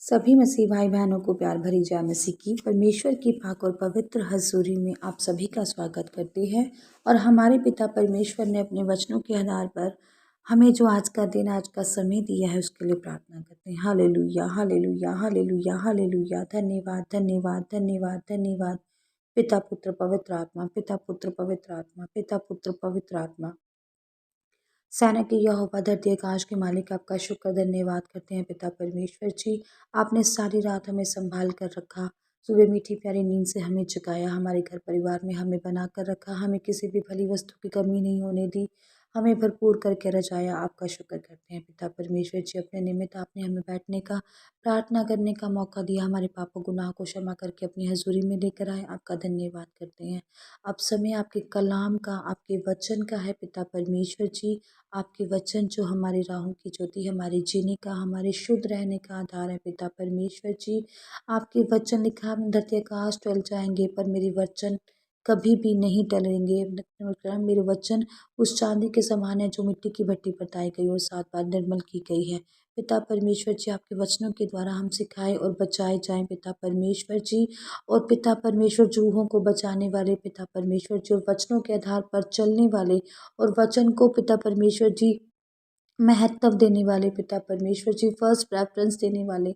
सभी मसीह भाई बहनों को प्यार भरी जय मसीह की। परमेश्वर की पाक और पवित्र हजूरी में आप सभी का स्वागत करते हैं। और हमारे पिता परमेश्वर ने अपने वचनों के आधार पर हमें जो आज का दिन, आज का समय दिया है, उसके लिए प्रार्थना करते हैं। Hallelujah, hallelujah, hallelujah, hallelujah. धन्यवाद, धन्यवाद, धन्यवाद, धन्यवाद। पिता पुत्र पवित्र आत्मा, पिता पुत्र पवित्र आत्मा, पिता पुत्र पवित्र आत्मा। सेना के यहोवा धरती आकाश के मालिक, आपका शुक्र धन्यवाद करते हैं पिता परमेश्वर जी। आपने सारी रात हमें संभाल कर रखा, सुबह मीठी प्यारी नींद से हमें जगाया, हमारे घर परिवार में हमें बना कर रखा, हमें किसी भी भली वस्तु की कमी नहीं होने दी, हमें भरपूर करके रजाया। आपका शुक्र करते हैं पिता परमेश्वर जी। अपने निमित्त आपने हमें बैठने का, प्रार्थना करने का मौका दिया, हमारे पापों गुनाह को क्षमा करके अपनी हजूरी में लेकर आए। आपका धन्यवाद करते हैं। अब समय आपके कलाम का, आपके वचन का है पिता परमेश्वर जी। आपके वचन जो हमारी राहों की ज्योति, हमारे जीने का, हमारे शुद्ध रहने का आधार है पिता परमेश्वर जी। आपके वचन लिखा, हम धरती आकाश टल जाएंगे पर मेरे वचन कभी भी नहीं टलेंगे। मेरे वचन उस चांदी के समान है जो मिट्टी की भट्टी पर ताई गई और 7 बार निर्मल की गई है। पिता परमेश्वर जी, आपके वचनों के द्वारा हम सिखाए और बचाए जाएं पिता परमेश्वर जी। और पिता परमेश्वर, रूहों को बचाने वाले पिता परमेश्वर जी, और वचनों के आधार पर चलने वाले और वचन को पिता परमेश्वर जी महत्व देने वाले पिता परमेश्वर जी, फर्स्ट प्रेफरेंस देने वाले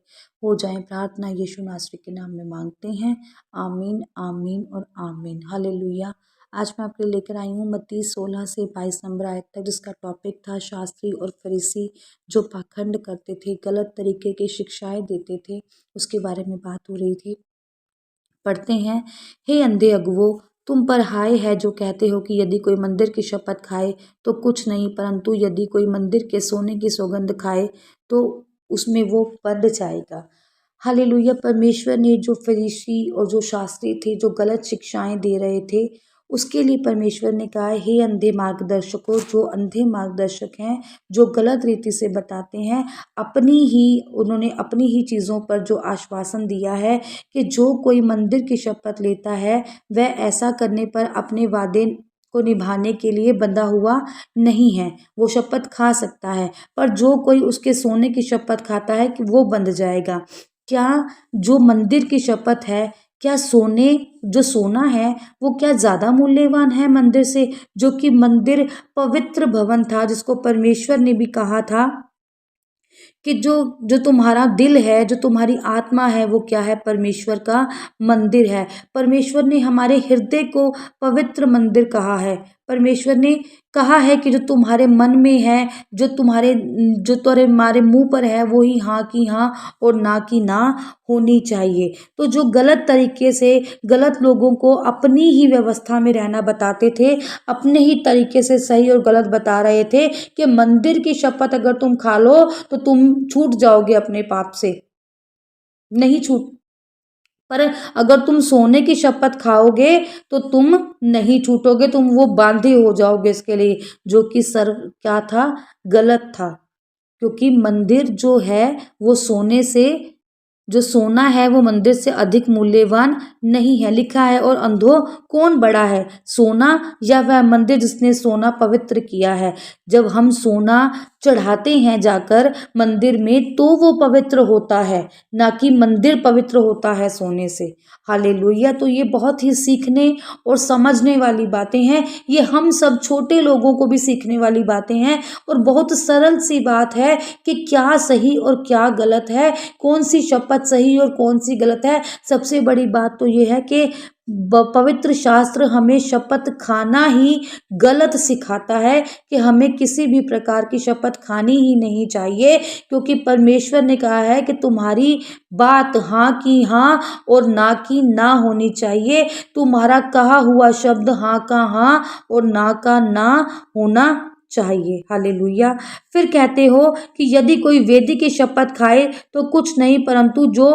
हो जाएं। प्रार्थना यीशु नासरी के नाम में मांगते हैं। आमीन, आमीन और आमीन। हालेलुया। आज मैं आपके लिए लेकर आई हूँ मत्ती 16 से 22 नंबर आयत तक, जिसका टॉपिक था शास्त्री और फरीसी जो पाखंड करते थे, गलत तरीके की शिक्षाएं देते थे, उसके बारे में बात हो रही थी। पढ़ते हैं। हे अंधे अगुवो, तुम पर हाय है जो कहते हो कि यदि कोई मंदिर की शपथ खाए तो कुछ नहीं, परंतु यदि कोई मंदिर के सोने की सौगंध खाए तो उसमें वो बंध जाएगा। हालेलुया। परमेश्वर ने जो फरीसी और जो शास्त्री थे, जो गलत शिक्षाएं दे रहे थे, उसके लिए परमेश्वर ने कहा, हे अंधे मार्गदर्शकों, जो अंधे मार्गदर्शक हैं, जो गलत रीति से बताते हैं, उन्होंने अपनी ही चीज़ों पर जो आश्वासन दिया है कि जो कोई मंदिर की शपथ लेता है वह ऐसा करने पर अपने वादे को निभाने के लिए बंधा हुआ नहीं है, वो शपथ खा सकता है। पर जो कोई उसके सोने की शपथ खाता है कि वो बंध जाएगा। क्या जो मंदिर की शपथ है, क्या जो सोना है वो क्या ज़्यादा मूल्यवान है मंदिर से? जो कि मंदिर पवित्र भवन था, जिसको परमेश्वर ने भी कहा था कि जो जो तुम्हारा दिल है, जो तुम्हारी आत्मा है, वो क्या है? परमेश्वर का मंदिर है। परमेश्वर ने हमारे हृदय को पवित्र मंदिर कहा है। परमेश्वर ने कहा है कि जो तुम्हारे मन में है, जो तुम्हारे मुंह पर है, वो ही हाँ की हाँ और ना की ना होनी चाहिए। तो जो गलत तरीके से गलत लोगों को अपनी ही व्यवस्था में रहना बताते थे, अपने ही तरीके से सही और गलत बता रहे थे कि मंदिर की शपथ अगर तुम खा लो तो तुम छूट जाओगे अपने पाप से, नहीं छूट। पर अगर तुम सोने की शपथ खाओगे तो तुम नहीं छूटोगे, तुम वो बांधे हो जाओगे इसके लिए, जो कि क्या था? गलत था। क्योंकि मंदिर जो है वो सोने से, जो सोना है वो मंदिर से अधिक मूल्यवान नहीं है। लिखा है, और अंधों कौन बड़ा है, सोना या वह मंदिर जिसने सोना पवित्र किया है? जब हम सोना चढ़ाते हैं जाकर मंदिर में तो वो पवित्र होता है, ना कि मंदिर पवित्र होता है सोने से। हालेलुया। तो ये बहुत ही सीखने और समझने वाली बातें हैं। ये हम सब छोटे लोगों को भी सीखने वाली बातें हैं, और बहुत सरल सी बात है कि क्या सही और क्या गलत है, कौन सी शपथ सही और कौन सी गलत है। सबसे बड़ी बात तो ये है कि पवित्र शास्त्र हमें शपथ खाना ही गलत सिखाता है, कि हमें किसी भी प्रकार की शपथ खानी ही नहीं चाहिए, क्योंकि परमेश्वर ने कहा है कि तुम्हारी बात हाँ की हाँ और ना की ना होनी चाहिए। तुम्हारा कहा हुआ शब्द हाँ का हाँ और ना का ना होना चाहिए। हालेलुया। फिर कहते हो कि यदि कोई वेदी की शपथ खाए तो कुछ नहीं, परंतु जो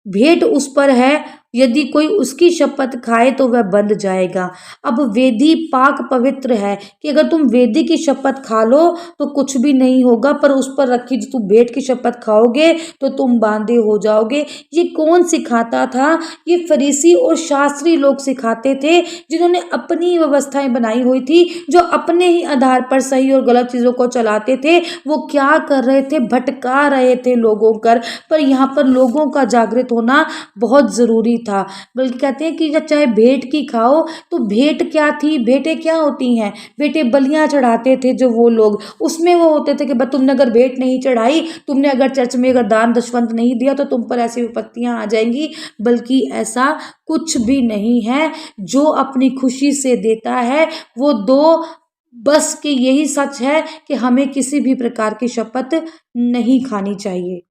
भेंट उस पर है यदि कोई उसकी शपथ खाए तो वह बंध जाएगा। अब वेदी पाक पवित्र है कि अगर तुम वेदी की शपथ खा लो तो कुछ भी नहीं होगा, पर उस पर रखी जो तुम भेंट की शपथ खाओगे तो तुम बांधे हो जाओगे। ये कौन सिखाता था? ये फरीसी और शास्त्री लोग सिखाते थे, जिन्होंने अपनी व्यवस्थाएं बनाई हुई थी, जो अपने ही आधार पर सही और गलत चीजों को चलाते थे। वो क्या कर रहे थे? भटका रहे थे लोगों पर यहाँ पर लोगों का जागृत होना बहुत जरूरी था। बल्कि कहते हैं कि जब चाहे भेंट की खाओ, तो भेंट क्या थी? भेंटें क्या होती हैं? भेंटें बलियां चढ़ाते थे जो वो लोग, उसमें वो होते थे कि बस तुमने अगर भेंट नहीं चढ़ाई, तुमने अगर चर्च में अगर दान दशवंत नहीं दिया तो तुम पर ऐसी विपत्तियां आ जाएंगी। बल्कि ऐसा कुछ भी नहीं है। जो अपनी खुशी से देता है वो दो। बस कि यही सच है कि हमें किसी भी प्रकार की शपथ नहीं खानी चाहिए।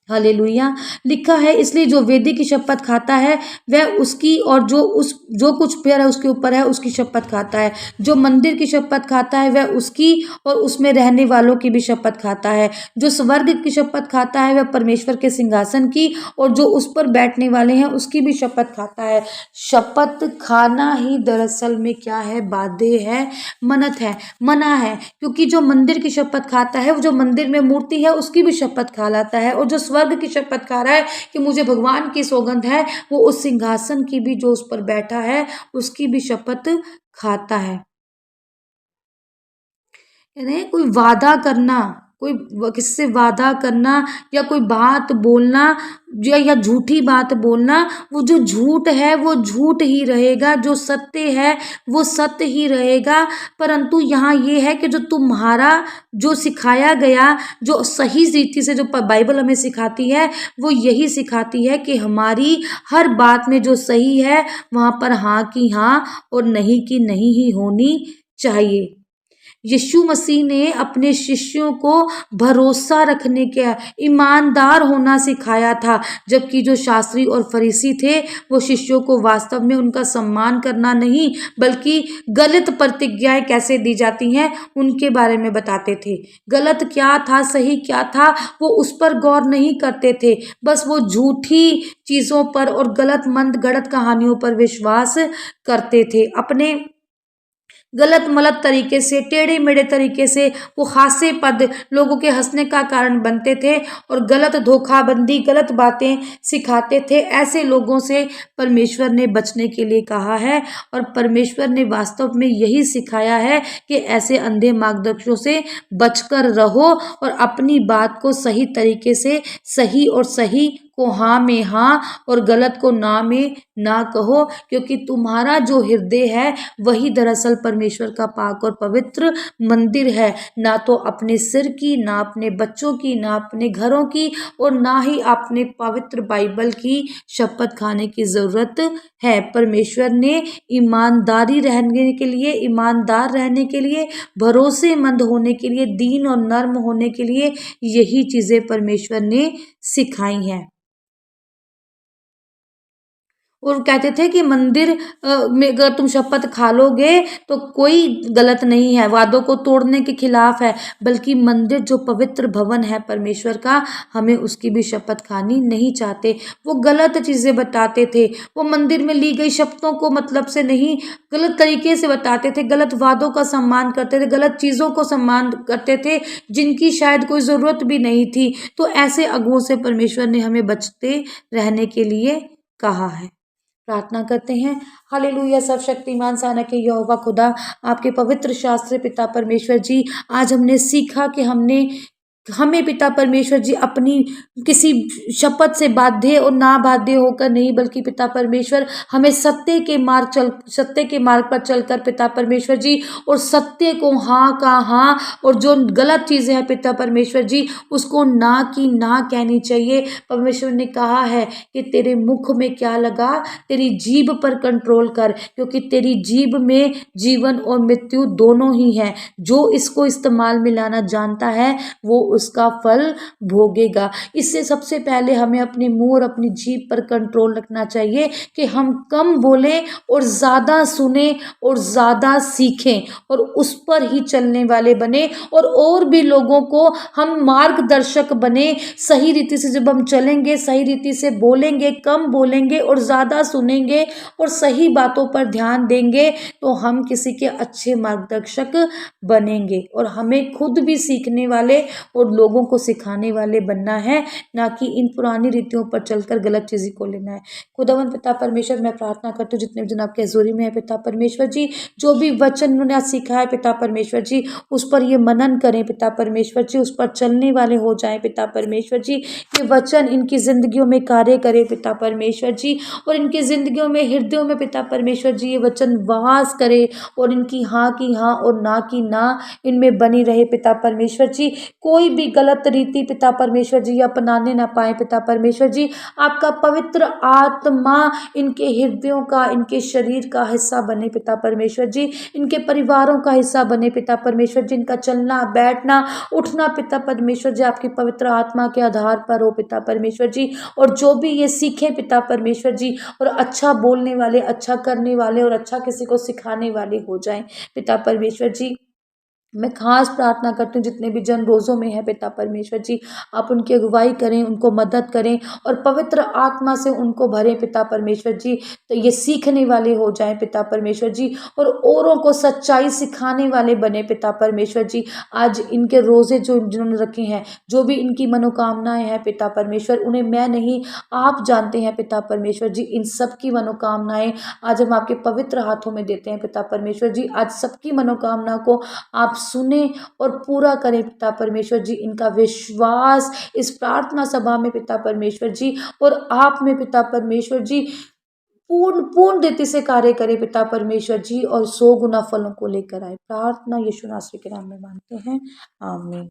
हालेलुया। लिखा है, इसलिए जो वेदी की शपथ खाता है वह उसकी, और जो कुछ पैर है उसके ऊपर है उसकी शपथ खाता है। जो मंदिर की शपथ खाता है वह उसकी और उसमें रहने वालों की भी शपथ खाता है। जो स्वर्ग की शपथ खाता है वह परमेश्वर के सिंहासन की और जो उस पर बैठने वाले हैं उसकी भी शपथ खाता है। शपथ खाना ही दरअसल में क्या है? बाध्य है, मनत है, मना है। क्योंकि जो मंदिर की शपथ खाता है, वो जो मंदिर में मूर्ति है उसकी भी शपथ खा लाता है, और जो स्वर्ग की शपथ खा रहा है कि मुझे भगवान की सौगंध है, वो उस सिंहासन की भी, जो उस पर बैठा है, उसकी भी शपथ खाता है। यानी कोई वादा करना, कोई किसी से वादा करना या कोई बात बोलना या झूठी बात बोलना, वो जो झूठ है वो झूठ ही रहेगा, जो सत्य है वो सत्य ही रहेगा। परंतु यहाँ ये है कि जो तुम्हारा जो सिखाया गया, जो सही रीति से जो बाइबल हमें सिखाती है, वो यही सिखाती है कि हमारी हर बात में जो सही है वहाँ पर हाँ की हाँ और नहीं की नहीं ही होनी चाहिए। यीशु मसीह ने अपने शिष्यों को भरोसा रखने का, ईमानदार होना सिखाया था, जबकि जो शास्त्री और फरीसी थे वो शिष्यों को वास्तव में उनका सम्मान करना नहीं, बल्कि गलत प्रतिज्ञाएं कैसे दी जाती हैं उनके बारे में बताते थे। गलत क्या था, सही क्या था, वो उस पर गौर नहीं करते थे। बस वो झूठी चीज़ों पर और गलत मंद गढ़ंत कहानियों पर विश्वास करते थे। अपने गलत मलत तरीके से, टेढ़े मेढ़े तरीके से वो हास्य पद लोगों के हंसने का कारण बनते थे और गलत धोखाबंदी, गलत बातें सिखाते थे। ऐसे लोगों से परमेश्वर ने बचने के लिए कहा है, और परमेश्वर ने वास्तव में यही सिखाया है कि ऐसे अंधे मार्गदर्शकों से बचकर रहो और अपनी बात को सही तरीके से, सही और सही को हाँ में हाँ और गलत को ना में ना कहो, क्योंकि तुम्हारा जो हृदय है वही दरअसल परमेश्वर का पाक और पवित्र मंदिर है। ना तो अपने सिर की, ना अपने बच्चों की, ना अपने घरों की, और ना ही अपने पवित्र बाइबल की शपथ खाने की जरूरत है। परमेश्वर ने ईमानदारी रहने के लिए, ईमानदार रहने के लिए, भरोसेमंद होने के लिए, दीन और नर्म होने के लिए यही चीजें परमेश्वर ने सिखाई हैं। और कहते थे कि मंदिर में अगर तुम शपथ खा लोगे तो कोई गलत नहीं है, वादों को तोड़ने के खिलाफ है, बल्कि मंदिर जो पवित्र भवन है परमेश्वर का, हमें उसकी भी शपथ खानी नहीं चाहते। वो गलत चीज़ें बताते थे, वो मंदिर में ली गई शपथों को मतलब से नहीं, गलत तरीके से बताते थे, गलत वादों का सम्मान करते थे, गलत चीज़ों को सम्मान करते थे जिनकी शायद कोई ज़रूरत भी नहीं थी। तो ऐसे अगुओं से परमेश्वर ने हमें बचते रहने के लिए कहा है। प्रार्थना करते हैं। हालेलुया। सर्वशक्तिमान साना के यहोवा खुदा, आपके पवित्र शास्त्र पिता परमेश्वर जी, आज हमने सीखा कि हमें पिता परमेश्वर जी अपनी किसी शपथ से बाध्य और ना बाध्य होकर नहीं, बल्कि पिता परमेश्वर हमें सत्य के मार्ग पर चलकर पिता परमेश्वर जी, और सत्य को हाँ का हाँ और जो गलत चीज़ें हैं पिता परमेश्वर जी उसको ना की ना कहनी चाहिए। परमेश्वर ने कहा है कि तेरे मुख में क्या लगा, तेरी जीभ पर कंट्रोल कर, क्योंकि तेरी जीभ में जीवन और मृत्यु दोनों ही हैं। जो इसको इस्तेमाल में लाना जानता है वो उसका फल भोगेगा। इससे सबसे पहले हमें अपने मुंह और अपनी जीभ पर कंट्रोल रखना चाहिए कि हम कम बोलें और ज़्यादा सुने और ज़्यादा सीखें और उस पर ही चलने वाले बने और भी लोगों को हम मार्गदर्शक बने। सही रीति से जब हम चलेंगे, सही रीति से बोलेंगे, कम बोलेंगे और ज़्यादा सुनेंगे और सही बातों पर ध्यान देंगे तो हम किसी के अच्छे मार्गदर्शक बनेंगे। और हमें खुद भी सीखने वाले और लोगों को सिखाने वाले बनना है, ना कि इन पुरानी रीतियों पर चलकर गलत चीज़ों को लेना है। खुदावंद पिता परमेश्वर, मैं प्रार्थना करती हूँ जितने भी जन आपके हजूरी में है पिता परमेश्वर जी, जो भी वचन उन्होंने आज सीखा है पिता परमेश्वर जी, उस पर ये मनन करें पिता परमेश्वर जी, उस पर चलने वाले हो जाएं पिता परमेश्वर जी। ये वचन इनकी जिंदगियों में कार्य करे पिता परमेश्वर जी, और इनकी जिंदगियों में, हृदयों में पिता परमेश्वर जी ये वचन वास करे और इनकी हाँ की हाँ और ना की ना इनमें बनी रहे पिता परमेश्वर जी। कोई भी गलत रीति पिता परमेश्वर जी अपनाने ना पाए पिता परमेश्वर जी। आपका पवित्र आत्मा इनके हृदयों का, इनके शरीर का हिस्सा बने पिता परमेश्वर जी, इनके परिवारों का हिस्सा बने पिता परमेश्वर जी। इनका चलना, बैठना, उठना पिता परमेश्वर जी आपकी पवित्र आत्मा के आधार पर हो पिता परमेश्वर जी। और जो भी ये सीखें पिता परमेश्वर जी, और अच्छा बोलने वाले, अच्छा करने वाले और अच्छा किसी को सिखाने वाले हो जाएं पिता परमेश्वर जी। मैं खास प्रार्थना करती हूँ जितने भी जन रोज़ों में है पिता परमेश्वर जी, आप उनकी अगुवाई करें, उनको मदद करें और पवित्र आत्मा से उनको भरें पिता परमेश्वर जी, तो ये सीखने वाले हो जाएं पिता परमेश्वर जी और औरों को सच्चाई सिखाने वाले बने पिता परमेश्वर जी। आज इनके रोज़े जो जिन्होंने रखे हैं, जो भी इनकी मनोकामनाएं हैं पिता परमेश्वर, उन्हें मैं नहीं, आप जानते हैं पिता परमेश्वर जी। इन सब की मनोकामनाएं आज हम आपके पवित्र हाथों में देते हैं पिता परमेश्वर जी। आज सबकी मनोकामना को आप सुने और पूरा करें पिता परमेश्वर जी। इनका विश्वास इस प्रार्थना सभा में पिता परमेश्वर जी और आप में पिता परमेश्वर जी पूर्ण पूर्ण रीति से कार्य करे पिता परमेश्वर जी, और 100 गुना फलों को लेकर आए। प्रार्थना यीशु नासरी के नाम में मांगते हैं, आमीन।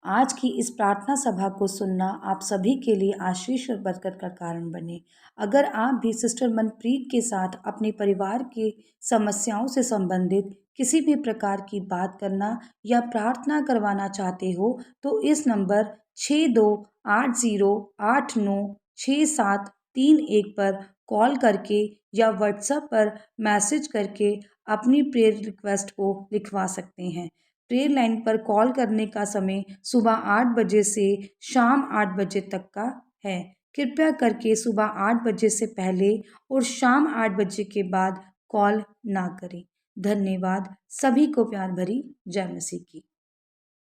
आज की इस प्रार्थना सभा को सुनना आप सभी के लिए आशीष और बरकत का कारण बने। अगर आप भी सिस्टर मनप्रीत के साथ अपने परिवार की समस्याओं से संबंधित किसी भी प्रकार की बात करना या प्रार्थना करवाना चाहते हो तो इस नंबर 6280896731 पर कॉल करके या व्हाट्सएप पर मैसेज करके अपनी प्रेयर रिक्वेस्ट को लिखवा सकते हैं। प्रेयर लाइन पर कॉल करने का समय सुबह 8 बजे से शाम 8 बजे तक का है। कृपया करके सुबह 8 बजे से पहले और शाम 8 बजे के बाद कॉल ना करें। धन्यवाद। सभी को प्यार भरी जय मसीह की।